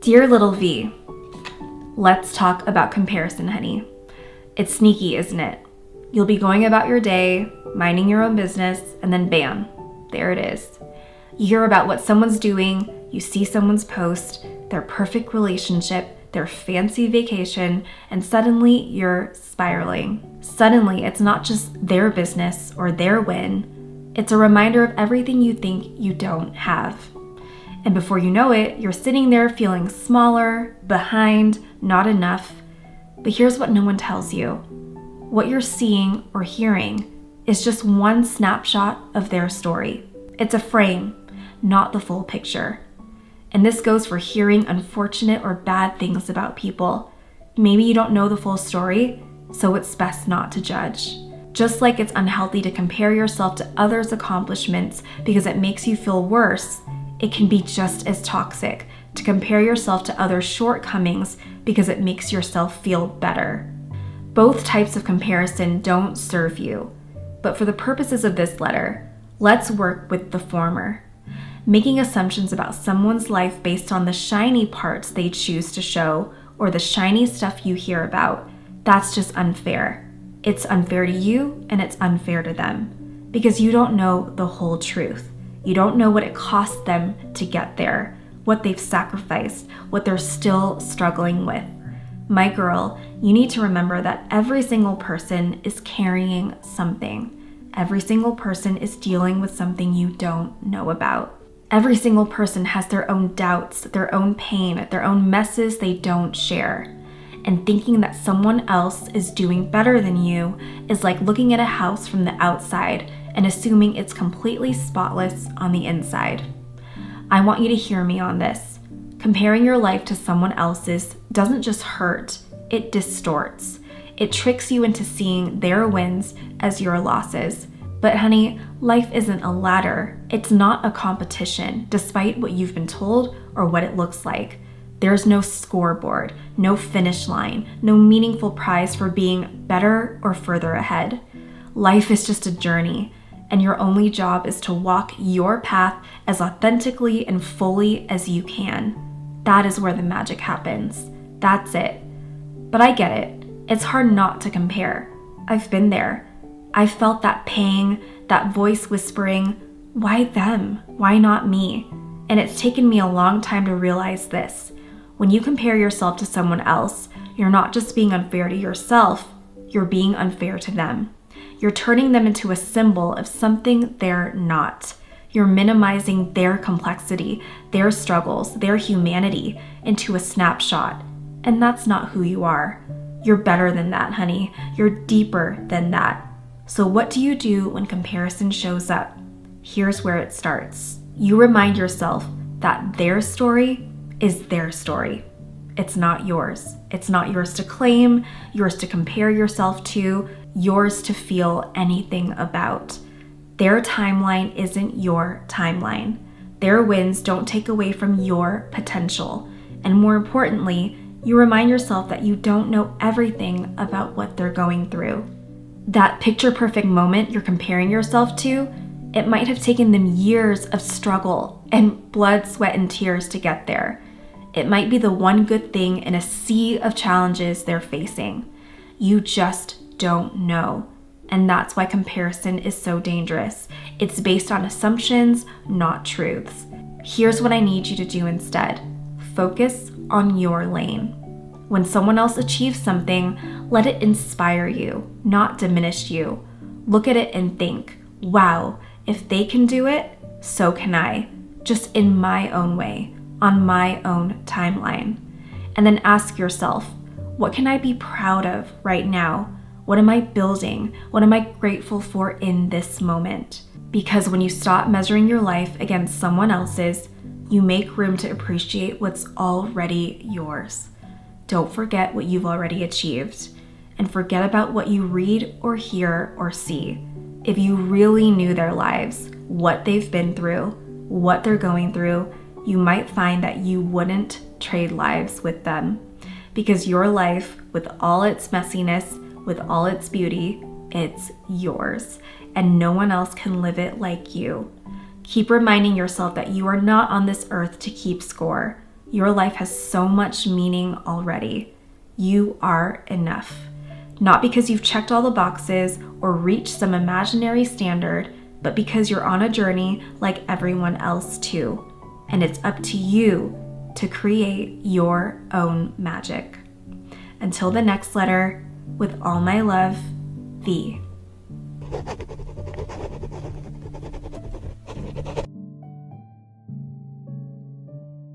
Dear little V, let's talk about comparison, honey. It's sneaky, isn't it? You'll be going about your day, minding your own business, and then bam, there it is. You hear about what someone's doing, you see someone's post, their perfect relationship, their fancy vacation, and suddenly you're spiraling. Suddenly, it's not just their business or their win, it's a reminder of everything you think you don't have. And before you know it, you're sitting there feeling smaller, behind, not enough. But here's what no one tells you. What you're seeing or hearing is just one snapshot of their story. It's a frame, not the full picture. And this goes for hearing unfortunate or bad things about people. Maybe you don't know the full story, so it's best not to judge. Just like it's unhealthy to compare yourself to others' accomplishments because it makes you feel worse, it can be just as toxic to compare yourself to others' shortcomings because it makes yourself feel better. Both types of comparison don't serve you, but for the purposes of this letter, let's work with the former. Making assumptions about someone's life based on the shiny parts they choose to show or the shiny stuff you hear about, that's just unfair. It's unfair to you and it's unfair to them because you don't know the whole truth. You don't know what it cost them to get there, what they've sacrificed, what they're still struggling with. My girl, you need to remember that every single person is carrying something. Every single person is dealing with something you don't know about. Every single person has their own doubts, their own pain, their own messes they don't share. And thinking that someone else is doing better than you is like looking at a house from the outside and assuming it's completely spotless on the inside. I want you to hear me on this. Comparing your life to someone else's doesn't just hurt, it distorts. It tricks you into seeing their wins as your losses. But honey, life isn't a ladder. It's not a competition, despite what you've been told or what it looks like. There's no scoreboard, no finish line, no meaningful prize for being better or further ahead. Life is just a journey, and your only job is to walk your path as authentically and fully as you can. That is where the magic happens. That's it. But I get it. It's hard not to compare. I've been there. I've felt that pang, that voice whispering, why them? Why not me? And it's taken me a long time to realize this. When you compare yourself to someone else, you're not just being unfair to yourself, you're being unfair to them. You're turning them into a symbol of something they're not. You're minimizing their complexity, their struggles, their humanity into a snapshot. And that's not who you are. You're better than that, honey. You're deeper than that. So what do you do when comparison shows up? Here's where it starts. You remind yourself that their story is their story. It's not yours. It's not yours to claim, yours to compare yourself to, yours to feel anything about. Their timeline isn't your timeline. Their wins don't take away from your potential. And more importantly, you remind yourself that you don't know everything about what they're going through. That picture-perfect moment you're comparing yourself to, it might have taken them years of struggle and blood, sweat, and tears to get there. It might be the one good thing in a sea of challenges they're facing. You just don't know. And that's why comparison is so dangerous. It's based on assumptions, not truths. Here's what I need you to do instead. Focus on your lane. When someone else achieves something, let it inspire you, not diminish you. Look at it and think, wow, if they can do it, so can I. Just in my own way, on my own timeline. And then ask yourself, what can I be proud of right now? What am I building? What am I grateful for in this moment? Because when you stop measuring your life against someone else's, you make room to appreciate what's already yours. Don't forget what you've already achieved, and forget about what you read or hear or see. If you really knew their lives, what they've been through, what they're going through, you might find that you wouldn't trade lives with them. Because your life, with all its messiness, with all its beauty, it's yours, and no one else can live it like you. Keep reminding yourself that you are not on this earth to keep score. Your life has so much meaning already. You are enough. Not because you've checked all the boxes or reached some imaginary standard, but because you're on a journey like everyone else too. And it's up to you to create your own magic. Until the next letter, with all my love, V.